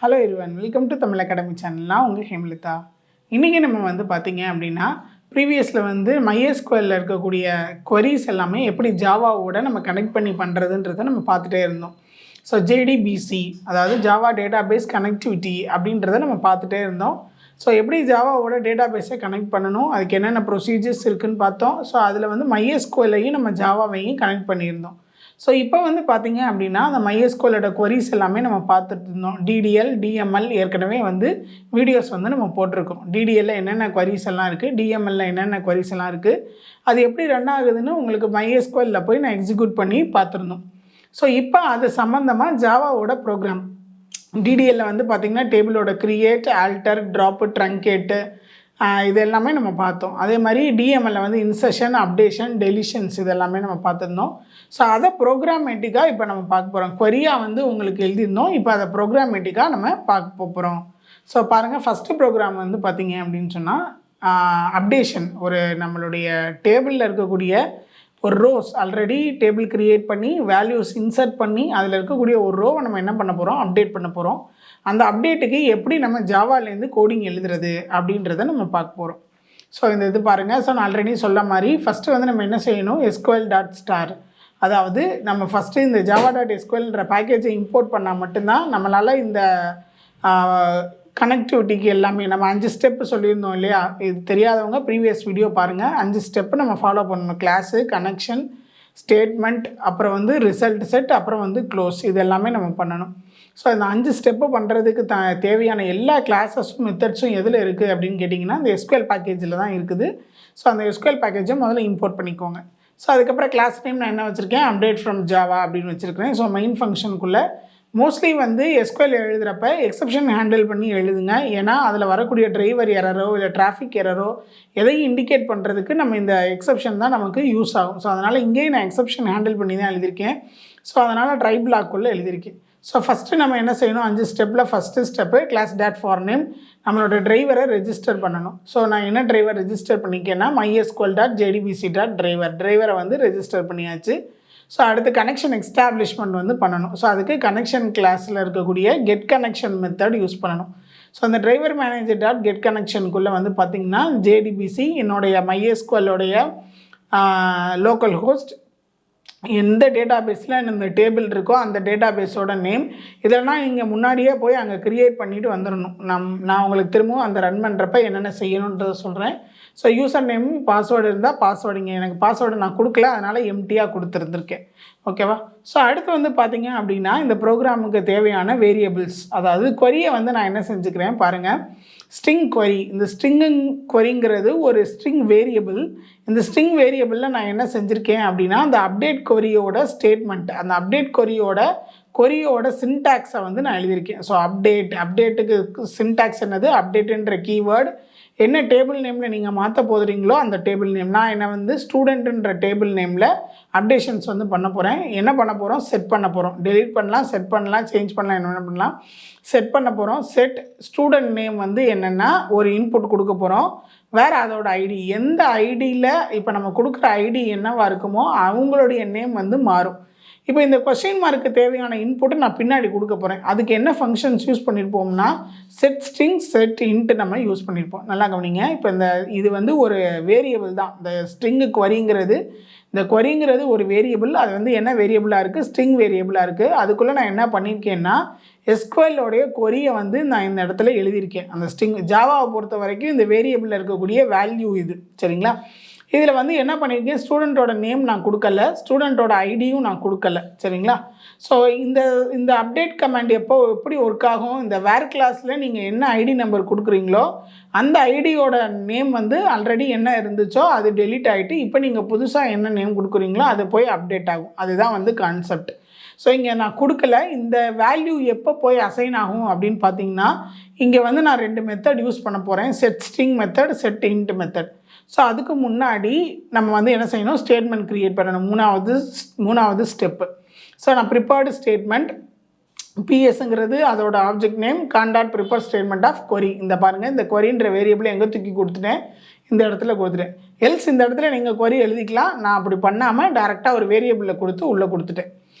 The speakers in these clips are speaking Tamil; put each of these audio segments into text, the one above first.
Hello everyone, welcome to Tamil academy channel. நான் உங்கள் ஹேமலிதா. இன்றைக்கி நம்ம பார்த்தீங்க அப்படின்னா ப்ரீவியஸில் MySQLல இருக்கக்கூடிய queries எல்லாமே எப்படி ஜாவாவோட நம்ம கனெக்ட் பண்ணி பண்ணுறதுன்றதை நம்ம பார்த்துட்டே இருந்தோம். ஸோ JDBC, அதாவது ஜாவா டேட்டாபேஸ் கனெக்டிவிட்டி அப்படின்றத நம்ம பார்த்துட்டே இருந்தோம். ஸோ எப்படி ஜாவாவோட டேட்டாபேஸை கனெக்ட் பண்ணணும், அதுக்கு என்னென்ன ப்ரொசீஜர்ஸ் இருக்குதுன்னு பார்த்தோம். ஸோ அதில் MySQLையும் நம்ம ஜாவாவையும் கனெக்ட் பண்ணியிருந்தோம். ஸோ இப்போ பார்த்தீங்க அப்படின்னா அந்த MySQLோட queries எல்லாமே நம்ம பார்த்துட்டு இருந்தோம். DDL, DML ஏற்கனவே வீடியோஸ் நம்ம போட்டிருக்கோம். DDLல என்னென்ன queries எல்லாம் இருக்குது, DMLல என்னென்ன queries எல்லாம் இருக்குது, அது எப்படி ரன் ஆகுதுன்னு உங்களுக்கு MySQLல போய் நான் எக்ஸிக்யூட் பண்ணி பார்த்துருந்தோம். ஸோ இப்போ அது சம்மந்தமாக ஜாவாவோட ப்ரோக்ராம் DDLல பார்த்தீங்கன்னா டேபிளோட க்ரியேட், ஆல்டர், ட்ராப்பு, ட்ரங்கேட்டு இது எல்லாமே நம்ம பார்த்தோம். அதே மாதிரி DMLல இன்சர்ஷன், அப்டேஷன், டெலிஷன்ஸ் இது எல்லாமே நம்ம பார்த்துருந்தோம். ஸோ அதை ப்ரோக்ராமேட்டிக்காக இப்போ நம்ம பார்க்க போகிறோம். கொரியாக உங்களுக்கு எழுதியிருந்தோம், இப்போ அதை ப்ரோக்ராமேட்டிக்காக நம்ம பார்க்க போகிறோம். ஸோ பாருங்கள், ஃபஸ்ட்டு ப்ரோக்ராம் பார்த்தீங்க அப்படின்னு சொன்னால் அப்டேஷன். ஒரு நம்மளுடைய டேபிளில் இருக்கக்கூடிய ஒரு ரோஸ் ஆல்ரெடி டேபிள் க்ரியேட் பண்ணி வேல்யூஸ் இன்சர்ட் பண்ணி அதில் இருக்கக்கூடிய ஒரு ரோவை நம்ம என்ன பண்ண போகிறோம், அப்டேட் பண்ண போகிறோம். அந்த அப்டேட்டுக்கு எப்படி நம்ம ஜாவாலேருந்து கோடிங் எழுதுறது அப்படின்றத நம்ம பார்க்க போகிறோம். ஸோ இந்த இது பாருங்கள். ஸோ நான் ஆல்ரெடி சொல்ல மாதிரி ஃபஸ்ட்டு நம்ம என்ன செய்யணும், SQL.star, அதாவது நம்ம ஃபஸ்ட்டு இந்த java.sqlன்ற பேக்கேஜை இம்போர்ட் பண்ணால் மட்டும்தான் நம்மளால் இந்த கனெக்டிவிட்டிக்கு எல்லாமே நம்ம 5 ஸ்டெப்பு சொல்லியிருந்தோம் இல்லையா. இது தெரியாதவங்க ப்ரீவியஸ் வீடியோ பாருங்கள். 5 ஸ்டெப்பு நம்ம ஃபாலோ பண்ணணும். கிளாஸு, கனெக்ஷன், ஸ்டேட்மெண்ட், அப்புறம் ரிசல்ட் செட், அப்புறம் க்ளோஸ், இது எல்லாமே நம்ம பண்ணணும். ஸோ இந்த 5 ஸ்டெப்பு பண்ணுறதுக்கு தேவையான எல்லா கிளாஸஸும் மெத்தட்ஸும் எதில் இருக்குது அப்படின்னு கேட்டிங்கன்னா இந்த SQL பேக்கேஜில் தான் இருக்குது. ஸோ அந்த SQL பேக்கேஜை முதல்ல இம்போர்ட் பண்ணிக்கோங்க. ஸோ அதுக்கப்புறம் கிளாஸ் நேம் நான் என்ன வச்சுருக்கேன், அப்டேட் ஃப்ரம் ஜாவா அப்படின்னு வச்சுருக்கேன். ஸோ மெயின் ஃபங்க்ஷனுக்குள்ளே மோஸ்ட்லி SQL எழுதுகிறப்ப எக்ஸப்ஷன் ஹேண்டில் பண்ணி எழுதுங்க. ஏன்னா அதில் வரக்கூடிய டிரைவர் எரரோ இல்லை டிராஃபிக் எரரோ எதையும் இண்டிகேட் பண்ணுறதுக்கு நம்ம இந்த எக்ஸப்ஷன் தான் நமக்கு யூஸ் ஆகும். ஸோ அதனால் இங்கேயும் நான் எக்ஸப்ஷன் ஹேண்டில் பண்ணி தான் எழுதியிருக்கேன். ஸோ அதனால் ட்ரை பிளாக்குள்ளே எழுதியிருக்கேன். ஸோ ஃபஸ்ட்டு நம்ம என்ன செய்யணும், 5 ஸ்டெப்பில் first step class dot for name நம்மளோட டிரைவரை ரெஜிஸ்டர் பண்ணணும். ஸோ நான் என்ன டிரைவர் ரெஜிஸ்டர் பண்ணிக்கேன்னா MySQL.JDBC.driver டிரைவரை ரெஜிஸ்டர் பண்ணியாச்சு. ஸோ அடுத்து கனெக்ஷன் எஸ்டாப்ளிஷ்மெண்ட் பண்ணணும். ஸோ அதுக்கு கனெக்ஷன் கிளாஸில் இருக்கக்கூடிய கெட் கனெக்ஷன் மெத்தட் யூஸ் பண்ணணும். ஸோ அந்த டிரைவர் மேனேஜர் டாட் கெட் கனெக்ஷனுக்குள்ளே பார்த்திங்கன்னா JDBC என்னுடைய MySQLோடைய லோக்கல் ஹோஸ்ட், எந்த டேட்டாபேஸில் இந்த டேபிள் இருக்கோ அந்த டேட்டாபேஸோட நேம், இதெல்லாம் நீங்கள் முன்னாடியே போய் அங்கே க்ரியேட் பண்ணிவிட்டு வந்துடணும். நான் உங்களுக்கு திரும்பவும் அந்த ரன் பண்ணுறப்ப என்னென்ன செய்யணுன்றதை சொல்கிறேன். ஸோ யூசர் நேம், பாஸ்வேர்டு இருந்தால் பாஸ்வேர்டுங்க, எனக்கு பாஸ்வேர்டு நான் கொடுக்கல, அதனால் எம்டியாக கொடுத்துருந்துருக்கேன். ஓகேவா. ஸோ அடுத்து பார்த்தீங்க அப்படின்னா இந்த ப்ரோக்ராமுக்கு தேவையான வேரியபிள்ஸ், அதாவது கொரியை நான் என்ன செஞ்சுக்கிறேன் பாருங்கள். ஸ்ட்ரிங் கொரி, இந்த கொரிங்கிறது ஒரு ஸ்ட்ரிங் வேரியபிள். இந்த ஸ்ட்ரிங் வேரியபிளில் நான் என்ன செஞ்சுருக்கேன் அப்படின்னா அந்த அப்டேட் கொரியோட ஸ்டேட்மெண்ட், அந்த அப்டேட் கொரியோட சின்டாக்ஸை நான் எழுதியிருக்கேன். ஸோ அப்டேட்டுக்கு சின்டாக்ஸ் என்னது, அப்டேட்டுன்ற கீவேர்டு என்ன டேபிள் நேமில் நீங்கள் மாற்ற போதுறீங்களோ அந்த டேபிள் நேம், நான் என்ன ஸ்டூடெண்ட்டுன்ற டேபிள் நேமில் அப்டேஷன்ஸ் பண்ண போகிறேன். என்ன பண்ண போகிறோம், செட் பண்ண போகிறோம். டெலீட் பண்ணலாம், செட் பண்ணலாம், சேஞ்ச் பண்ணலாம், என்ன பண்ணலாம், செட் பண்ண போகிறோம். செட் ஸ்டூடெண்ட் நேம் என்னென்னா ஒரு இன்புட் கொடுக்க போகிறோம். வேறு அதோட ஐடி, எந்த ஐடியில் இப்போ நம்ம கொடுக்குற ஐடி என்னவாக இருக்குமோ அவங்களுடைய நேம் மாறும். இப்போ இந்த கொஸ்டின் மார்க்கு தேவையான இன்புட்டை நான் பின்னாடி கொடுக்க போகிறேன். அதுக்கு என்ன ஃபங்க்ஷன்ஸ் யூஸ் பண்ணியிருப்போம்னா செட் ஸ்ட்ரிங், செட் இன்ட்டு நம்ம யூஸ் பண்ணியிருப்போம். நல்லா கவனிங்க. இப்போ இது ஒரு வேரியபிள் தான். இந்த ஸ்ட்ரிங்கு கொரிங்கிறது, இந்த கொரிங்கிறது ஒரு வேரியபிள். அது என்ன வேரியபிளாக இருக்குது, ஸ்ட்ரிங் வேரியபிளாக இருக்குது. அதுக்குள்ளே நான் என்ன பண்ணியிருக்கேன்னா SQLோடைய கொரியை நான் இந்த இடத்துல எழுதியிருக்கேன். அந்த ஸ்ட்ரிங் ஜாவாவை பொறுத்த வரைக்கும் இந்த வேரியபிளில் இருக்கக்கூடிய வேல்யூ இது, சரிங்களா. இதில் என்ன பண்ணியிருக்கேன், ஸ்டூடெண்ட்டோட நேம் நான் கொடுக்கல, ஸ்டூடெண்ட்டோட ஐடியும் நான் கொடுக்கல, சரிங்களா. ஸோ இந்த அப்டேட் கமாண்ட் எப்படி ஒர்க் ஆகும், இந்த வேர் கிளாஸில் நீங்கள் என்ன ஐடி நம்பர் கொடுக்குறீங்களோ அந்த ஐடியோட நேம் ஆல்ரெடி என்ன இருந்துச்சோ அது டெலீட் ஆகிட்டு இப்போ நீங்கள் புதுசாக என்ன நேம் கொடுக்குறீங்களோ அது போய் அப்டேட் ஆகும். அதுதான் கான்செப்ட். ஸோ இங்கே நான் கொடுக்கல. இந்த வேல்யூ எப்போ போய் அசைன் ஆகும் அப்படின்னு பார்த்தீங்கன்னா இங்கே நான் 2 மெத்தட் யூஸ் பண்ண போகிறேன். Set string method, set int method. So அதுக்கு முன்னாடி நம்ம என்ன செய்யணும், ஸ்டேட்மெண்ட் க்ரியேட் பண்ணணும். மூணாவது ஸ்டெப்பு. ஸோ நான் ப்ரிப்பேர்டு ஸ்டேட்மெண்ட், பிஎஸ்ங்கிறது அதோட object name, con dot prepare statement of query பாருங்கள், இந்த கொரின்ற வேரியபிளை எங்கே தூக்கி கொடுத்துட்டேன், இந்த இடத்துல கொடுத்துட்டேன். எல்ஸ் இந்த இடத்துல நீங்கள் கொரி எழுதிக்கலாம். நான் அப்படி பண்ணாமல் டேரெக்டாக ஒரு வேரியபிளில் கொடுத்து உள்ளே கொடுத்துட்டேன்.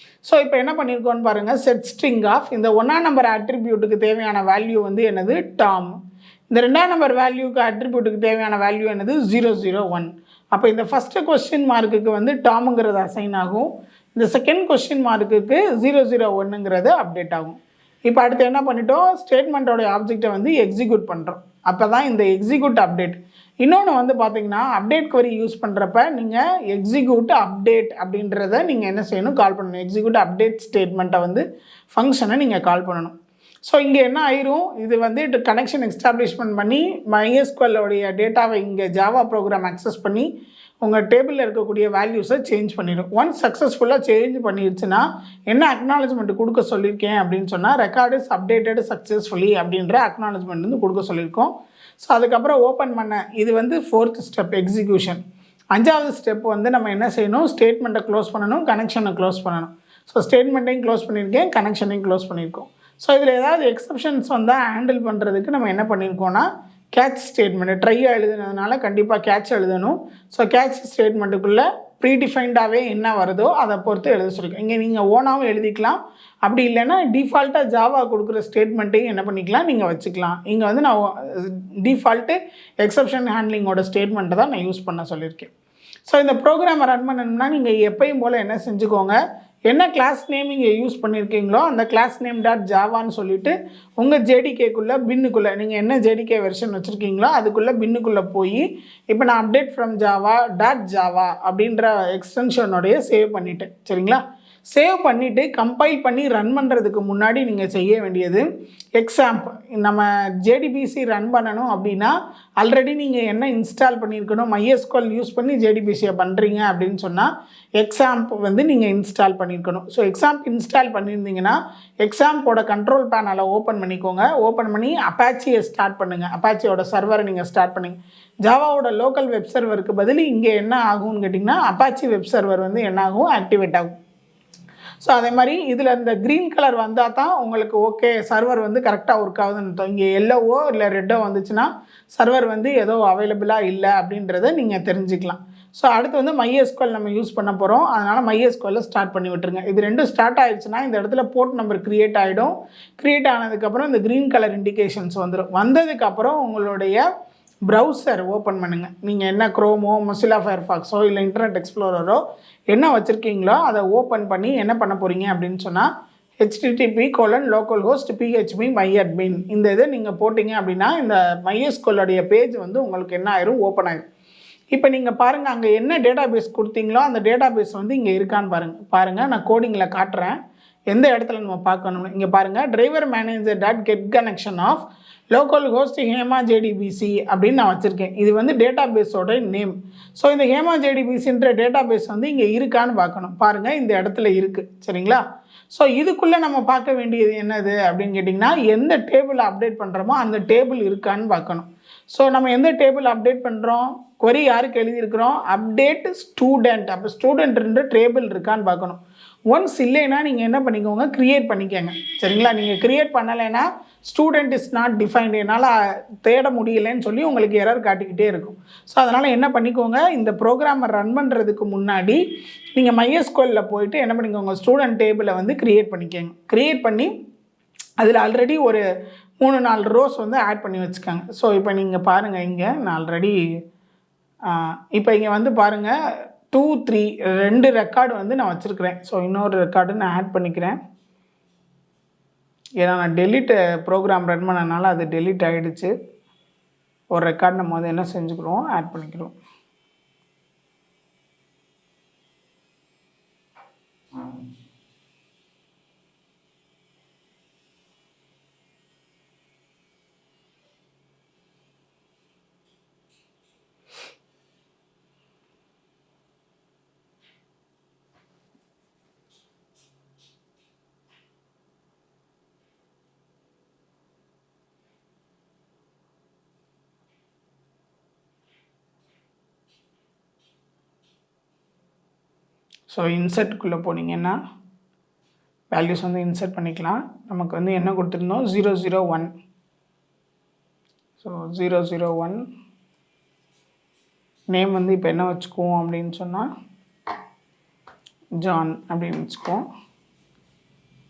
ஸோ இப்போ என்ன பண்ணியிருக்கோன்னு பாருங்கள், செட் ஸ்ட்ரிங் ஆஃப் இந்த 1ஆம் நம்பர் அட்ரிபியூட்டுக்கு தேவையான வேல்யூ வந்து என்னது டாம், இந்த 2ஆம் நம்பர் வேல்யூக்கு அட்ரிபியூட்டுக்கு தேவையான வேல்யூ என்னது 001. அப்போ இந்த ஃபஸ்ட்டு கொஸ்டின் மார்க்குக்கு வந்து டாமுங்கிறது அசைன் ஆகும், இந்த செகண்ட் கொஸ்டின் மார்க்குக்கு 001ங்கிறது அப்டேட் ஆகும். இப்போ அடுத்து என்ன பண்ணிட்டோம், ஸ்டேட்மெண்ட்டோடைய ஆப்ஜெக்டை வந்து எக்ஸிக்யூட் பண்ணுறோம். அப்போ தான் இந்த எக்ஸிக்யூட் அப்டேட். இன்னொன்று வந்து பார்த்தீங்கன்னா, அப்டேட் query யூஸ் பண்ணுறப்ப நீங்கள் எக்ஸிக்யூட் அப்டேட் அப்படின்றத நீங்கள் என்ன செய்யணும், கால் பண்ணணும். எக்ஸிக்யூட் அப்டேட் ஸ்டேட்மெண்ட்டை வந்து ஃபங்க்ஷனை நீங்கள் கால் பண்ணணும். ஸோ இங்கே என்ன ஆயிரும், இது வந்து கனெக்ஷன் எஸ்டாப்ளிஷ்மெண்ட் பண்ணி MySQL உடைய டேட்டாவை இங்கே ஜாவா ப்ரோக்ராம் அக்சஸ் பண்ணி உங்கள் டேபிளில் இருக்கக்கூடிய வேல்யூஸை சேஞ்ச் பண்ணிடும். ஒன்ஸ் சக்ஸஸ்ஃபுல்லாக சேஞ்ச் பண்ணிடுச்சுன்னா என்ன அக்னாலஜ்மெண்ட் கொடுக்க சொல்லியிருக்கேன் அப்படின்னு சொன்னால், ரெக்கார்டு இஸ் அப்டேட்டட் சக்ஸஸ்ஃபுல்லி அப்படின்ற அக்னாலஜ்மெண்ட் வந்து கொடுக்க சொல்லியிருக்கோம். ஸோ அதுக்கப்புறம் ஓப்பன் பண்ண, இது வந்து 4th ஸ்டெப் எக்ஸிக்யூஷன். 5வது ஸ்டெப் வந்து நம்ம என்ன செய்யணும், ஸ்டேட்மெண்ட்டை க்ளோஸ் பண்ணணும், கனெக்ஷனை க்ளோஸ் பண்ணணும். ஸோ ஸ்டேட்மெண்ட்டையும் க்ளோஸ் பண்ணியிருக்கேன், கனெக்ஷனையும் க்ளோஸ் பண்ணியிருக்கோம். ஸோ இதில் ஏதாவது எக்ஸப்ஷன்ஸ் வந்தால் ஹேண்டில் பண்ணுறதுக்கு நம்ம என்ன பண்ணியிருக்கோன்னா, கேட்ச் ஸ்டேட்மெண்ட் ட்ரையாக எழுதுனதுனால கண்டிப்பாக கேட்ச் எழுதணும். ஸோ கேட்ச் ஸ்டேட்மெண்ட்டுக்குள்ளே ப்ரீடிஃபைன்டாகவே என்ன வருதோ அதை பொறுத்து எழுத சொல்லியிருக்கோம். இங்கே நீங்கள் ஓனாகவும் எழுதிக்கலாம், அப்படி இல்லைன்னா டிஃபால்ட்டாக ஜாவா கொடுக்குற ஸ்டேட்மெண்ட்டையும் என்ன பண்ணிக்கலாம், நீங்கள் வச்சுக்கலாம். இங்கே வந்து நான் டிஃபால்ட்டு எக்ஸப்ஷன் ஹேண்ட்லிங்கோட ஸ்டேட்மெண்ட்டை தான் நான் யூஸ் பண்ண சொல்லியிருக்கேன். ஸோ இந்த ப்ரோக்ராமை ரன் பண்ணணும்னா நீங்கள் எப்பயும் போல் என்ன செஞ்சுக்கோங்க, என்ன கிளாஸ் நேம் இங்கே யூஸ் பண்ணியிருக்கீங்களோ அந்த கிளாஸ் நேம் டாட் ஜாவான்னு சொல்லிவிட்டு உங்கள் ஜேடிகேக்குள்ளே பின்னுக்குள்ளே நீங்கள் என்ன ஜேடிகே வெர்ஷன் வச்சுருக்கீங்களோ அதுக்குள்ளே பின்னுக்குள்ளே போய் இப்போ நான் update from Java dot Java அப்படின்ற எக்ஸ்டென்ஷனோடைய சேவ் பண்ணிவிட்டேன். சரிங்களா, சேவ் பண்ணிவிட்டு கம்பைல் பண்ணி ரன் பண்ணுறதுக்கு முன்னாடி நீங்கள் செய்ய வேண்டியது, எக்ஸாம்ப் நம்ம ஜேடிபிசி ரன் பண்ணணும் அப்படின்னா ஆல்ரெடி நீங்கள் என்ன இன்ஸ்டால் பண்ணியிருக்கணும், MySQL யூஸ் பண்ணி ஜேடிபிசியை பண்ணுறீங்க அப்படின்னு சொன்னால் எக்ஸாம்ப் வந்து நீங்கள் இன்ஸ்டால் பண்ணியிருக்கணும். ஸோ எக்ஸாம்ப் இன்ஸ்டால் பண்ணியிருந்தீங்கன்னா எக்ஸாம்போட கண்ட்ரோல் பேனலை ஓப்பன் பண்ணிக்கோங்க. ஓப்பன் பண்ணி அப்பாச்சியை ஸ்டார்ட் பண்ணுங்கள். அப்பாச்சியோட சர்வரை நீங்கள் ஸ்டார்ட் பண்ணுங்க. ஜாவாவோட லோக்கல் வெப் சர்வருக்கு பதில் இங்கே என்ன ஆகும்னு கேட்டிங்கன்னா அப்பாச்சி வெப் சர்வர் வந்து என்ன ஆகும், ஆக்டிவேட் ஆகும். ஸோ அதே மாதிரி இதில் இந்த க்ரீன் கலர் வந்தால் தான் உங்களுக்கு ஓகே சர்வர் வந்து கரெக்டாக ஒர்க் ஆகுதுன்னு அர்த்தம். இங்கே எல்லோவோ இல்லை ரெட்டோ வந்துச்சுன்னா சர்வர் வந்து ஏதோ அவைலபிளாக இல்லை அப்படின்றத நீங்கள் தெரிஞ்சுக்கலாம். ஸோ அடுத்து வந்து MySQL நம்ம யூஸ் பண்ண போகிறோம், அதனால் MySQL ஸ்டார்ட் பண்ணி விட்டுருங்க. இது ரெண்டும் ஸ்டார்ட் ஆகிடுச்சுன்னா இந்த இடத்துல போர்ட் நம்பர் க்ரியேட் ஆகிடும். க்ரியேட் ஆனதுக்கப்புறம் இந்த க்ரீன் கலர் இண்டிகேஷன்ஸ் வந்துடும். வந்ததுக்கப்புறம் உங்களுடைய ப்ரௌசர் ஓப்பன் பண்ணுங்கள். நீங்கள் என்ன க்ரோமோ மொசிலா ஃபயர்ஃபாக்ஸோ இல்லை இன்டர்நெட் எக்ஸ்ப்ளோரரோ என்ன வச்சுருக்கீங்களோ அதை ஓப்பன் பண்ணி என்ன பண்ண போகிறீங்க அப்படின்னு சொன்னால் http://localhost php myadmin இந்த இதை நீங்கள் போட்டிங்க அப்படின்னா இந்த MySQL பேஜ் வந்து உங்களுக்கு என்ன ஆயிரும், ஓப்பன் ஆயிரும். இப்போ நீங்கள் பாருங்கள், அங்கே என்ன டேட்டா பேஸ் கொடுத்தீங்களோ அந்த டேட்டா பேஸ் வந்து இங்கே இருக்கான்னு பாருங்கள். நான் கோடிங்கில் காட்டுறேன் எந்த இடத்துல நம்ம பார்க்கணும்னு. இங்கே பாருங்கள், driver manager dot get connection of local host Hema JDBC அப்படின்னு நான் வச்சுருக்கேன். இது வந்து டேட்டா பேஸோட நேம். ஸோ இந்த ஹேமா ஜேடிபிசின்ற டேட்டா பேஸ் வந்து இங்கே இருக்கான்னு பார்க்கணும். பாருங்கள், இந்த இடத்துல இருக்குது. சரிங்களா, ஸோ இதுக்குள்ளே நம்ம பார்க்க வேண்டியது என்னது அப்படின்னு கேட்டிங்கன்னா, எந்த டேபிள் அப்டேட் பண்ணுறோமோ அந்த டேபிள் இருக்கான்னு பார்க்கணும். ஸோ நம்ம எந்த டேபிள் அப்டேட் பண்ணுறோம், query யாருக்கு எழுதியிருக்கிறோம், அப்டேட் ஸ்டூடெண்ட். அப்போ ஸ்டூடெண்ட்ன்ற டேபிள் இருக்கான்னு பார்க்கணும். ஒன்ஸ் இல்லைன்னா நீங்கள் என்ன பண்ணிக்கோங்க, க்ரியேட் பண்ணிக்கோங்க. சரிங்களா, நீங்கள் க்ரியேட் பண்ணலைன்னா ஸ்டூடெண்ட் இஸ் நாட் டிஃபைன்டு, என்னால் தேட முடியலைன்னு சொல்லி உங்களுக்கு எரர் காட்டிக்கிட்டே இருக்கும். ஸோ அதனால் என்ன பண்ணிக்கோங்க, இந்த ப்ரோக்ராமை ரன் பண்ணுறதுக்கு முன்னாடி நீங்கள் MySQL போயிட்டு என்ன பண்ணிக்கோங்க, ஸ்டூடெண்ட் டேபிளை வந்து க்ரியேட் பண்ணிக்கோங்க. க்ரியேட் பண்ணி அதில் ஆல்ரெடி ஒரு 3-4 ரோஸ் வந்து ஆட் பண்ணி வச்சுக்கோங்க. ஸோ இப்போ நீங்கள் பாருங்கள், இங்கே நான் ஆல்ரெடி இப்போ இங்கே வந்து பாருங்கள் 2, 3 2 ரெக்கார்டு வந்து நான் வச்சுருக்கிறேன். ஸோ இன்னொரு ரெக்கார்டு நான் ஆட் பண்ணிக்கிறேன். ஏன்னா நான் டெலிட் ப்ரோக்ராம் ரன் பண்ணனால அது டெலிட் ஆகிடுச்சு. ஒரு ரெக்கார்டு நம்ம வந்து என்ன செஞ்சுக்கிறோம், ஆட் பண்ணிக்கிறோம். ஸோ இன்சர்ட்டுக்குள்ளே போனீங்கன்னா வேல்யூஸ் வந்து இன்சர்ட் பண்ணிக்கலாம். நமக்கு வந்து என்ன கொடுத்துருந்தோம், 001. ஸோ 001 நேம் வந்து இப்போ என்ன வச்சுக்குவோம் அப்படின்னு சொன்னால் ஜான் அப்படின்னு வச்சுக்குவோம்.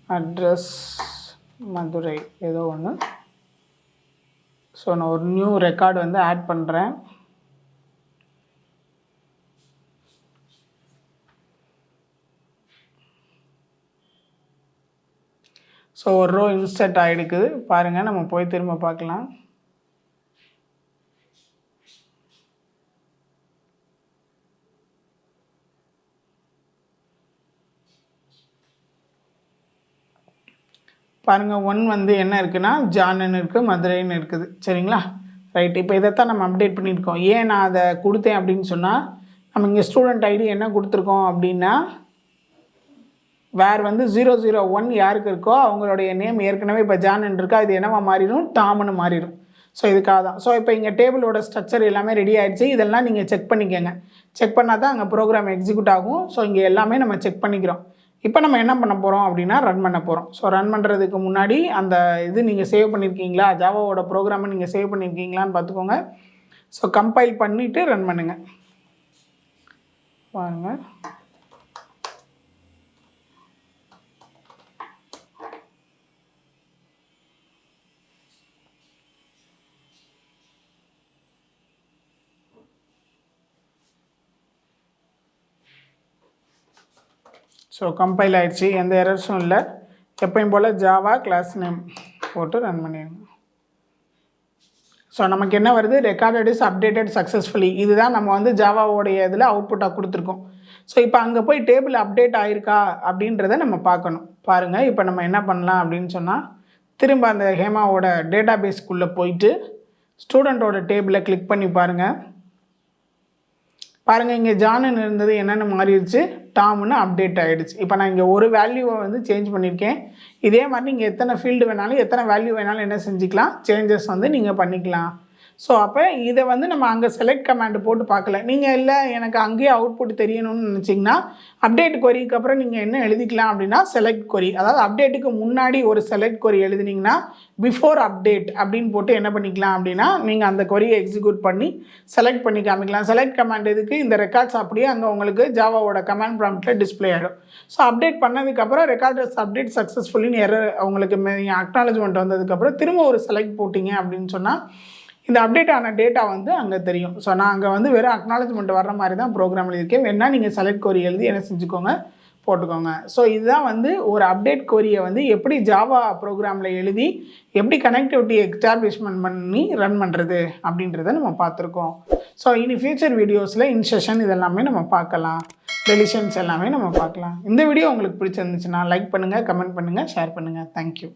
அட்ரஸ் மதுரை ஏதோ ஒன்று. ஸோ நான் ஒரு நியூ ரெக்கார்டு வந்து ஆட் பண்ணுறேன். ஸோ ஒரு ரோ இன்சர்ட் ஆகிடுக்குது பாருங்கள். நம்ம போய் திரும்ப பார்க்கலாம். பாருங்கள் 1 வந்து என்ன இருக்குன்னா ஜான்னு இருக்குது, மதுரைன்னு இருக்குது. சரிங்களா? ரைட். இப்போ இதைத்தான் நம்ம அப்டேட் பண்ணியிருக்கோம். ஏன் நான் அதை கொடுத்தேன் அப்படின்னு சொன்னால், நம்ம இங்கே ஸ்டூடெண்ட் ஐடி என்ன கொடுத்துருக்கோம் அப்படின்னா வேர் வந்து 001 யாருக்கு இருக்கோ அவங்களுடைய நேம் ஏற்கனவே இப்போ ஜான்னு இருக்கா, இது என்னவா மாறிடும், டாம்னு மாறிடும். ஸோ இதுக்காக தான். ஸோ இப்போ இங்கே டேபிளோட ஸ்ட்ரக்சர் எல்லாமே ரெடி ஆகிடுச்சு. இதெல்லாம் நீங்கள் செக் பண்ணிக்கோங்க. செக் பண்ணால் தான் அங்கே ப்ரோக்ராம் எக்ஸிக்யூட் ஆகும். ஸோ இங்கே எல்லாமே நம்ம செக் பண்ணிக்கிறோம். இப்போ நம்ம என்ன பண்ண போகிறோம் அப்படின்னா ரன் பண்ண போகிறோம். ஸோ ரன் பண்ணுறதுக்கு முன்னாடி அந்த இது நீங்கள் சேவ் பண்ணியிருக்கீங்களா, ஜாவாவோட ப்ரோக்ராமை நீங்கள் சேவ் பண்ணியிருக்கீங்களான்னு பார்த்துக்கோங்க. ஸோ கம்பைல் பண்ணிவிட்டு ரன் பண்ணுங்கள். பாருங்கள். ஸோ கம்பைல் ஆகிடுச்சு, எந்த எரர்ஸும் இல்லை. எப்பயும் போல் ஜாவா கிளாஸ் நேம் போட்டு ரன் பண்ணிடுங்க. ஸோ நமக்கு என்ன வருது, ரெக்கார்டட் இஸ் அப்டேட்டட் சக்ஸஸ்ஃபுல்லி. இதுதான் நம்ம வந்து ஜாவாவோடைய இதில் அவுட்புட்டாக கொடுத்துருக்கோம். ஸோ இப்போ அங்கே போய் டேபிள் அப்டேட் ஆகிருக்கா அப்படின்றத நம்ம பார்க்கணும். பாருங்கள். இப்போ நம்ம என்ன பண்ணலாம் அப்படின்னு சொன்னால், திரும்ப அந்த ஹேமாவோட டேட்டா பேஸ்க்குள்ளே போயிட்டு ஸ்டூடெண்ட்டோட டேபிளை கிளிக் பண்ணி பாருங்கள். பாருங்கள், இங்கே ஜான்னு இருந்தது என்னென்னு மாறிடுச்சு, டாம்னு அப்டேட் ஆகிடுச்சு. இப்போ நான் இங்கே ஒரு வேல்யூவை வந்து சேஞ்ச் பண்ணியிருக்கேன். இதே மாதிரி நீங்கள் எத்தனை ஃபீல்டு வேணாலும் எத்தனை வேல்யூ வேணாலும் என்ன செஞ்சுக்கலாம், சேஞ்சஸ் வந்து நீங்கள் பண்ணிக்கலாம். ஸோ அப்போ இதை வந்து நம்ம அங்கே செலக்ட் கமாண்டு போட்டு பார்க்கல. நீங்கள் இல்லை எனக்கு அங்கேயே அவுட்புட் தெரியணும்னு நினச்சிங்கன்னா அப்டேட் கொரிக்கு அப்புறம் நீங்கள் என்ன எழுதிக்கலாம் அப்படின்னா செலக்ட் கொரி. அதாவது அப்டேட்டுக்கு முன்னாடி ஒரு செலக்ட் கொரி எழுதினீங்கன்னா பிஃபோர் அப்டேட் அப்படின்னு போட்டு என்ன பண்ணிக்கலாம் அப்படின்னா நீங்கள் அந்த கொரியை எக்ஸிக்யூட் பண்ணி செலக்ட் பண்ணி காமிக்கலாம். செலக்ட் கமாண்ட் இதுக்கு இந்த ரெக்கார்ட்ஸ் அப்படியே அங்கே உங்களுக்கு ஜாவாவோட கமாண்ட் ப்ராம்ப்டில் டிஸ்பிளே ஆகிடும். ஸோ அப்டேட் பண்ணதுக்கப்புறம் ரெக்கார்டர்ஸ் அப்டேட் சக்ஸஸ்ஃபுல்லின்னு உங்களுக்கு அக்னாலஜ்மெண்ட் வந்ததுக்கப்புறம் திரும்ப ஒரு செலக்ட் போட்டிங்க அப்படின்னு சொன்னால் இந்த அப்டேட் ஆன டேட்டா வந்து அங்கே தெரியும். ஸோ நான் அங்கே வந்து வெறும் அக்னாலஜ்மெண்ட் வர்ற மாதிரி தான் ப்ரோக்ராம் எழுதியிருக்கேன். வேணா நீங்கள் செலக்ட் கொரி எழுதி என்ன செஞ்சுக்கோங்க, போட்டுக்கோங்க. ஸோ இதுதான் வந்து ஒரு அப்டேட் கொரியை வந்து எப்படி ஜாவா ப்ரோக்ராமில் எழுதி எப்படி கனெக்டிவிட்டி எஸ்டாப்ளிஷ்மெண்ட் பண்ணி ரன் பண்ணுறது அப்படின்றத நம்ம பார்த்துருக்கோம். ஸோ இனி ஃபியூச்சர் வீடியோஸில் இன்செஷன் இதெல்லாமே நம்ம பார்க்கலாம், டெலிஷன்ஸ் எல்லாமே நம்ம பார்க்கலாம். இந்த வீடியோ உங்களுக்கு பிடிச்சிருந்துச்சுன்னா லைக் பண்ணுங்கள், கமெண்ட் பண்ணுங்கள், ஷேர் பண்ணுங்கள். தேங்க்யூ.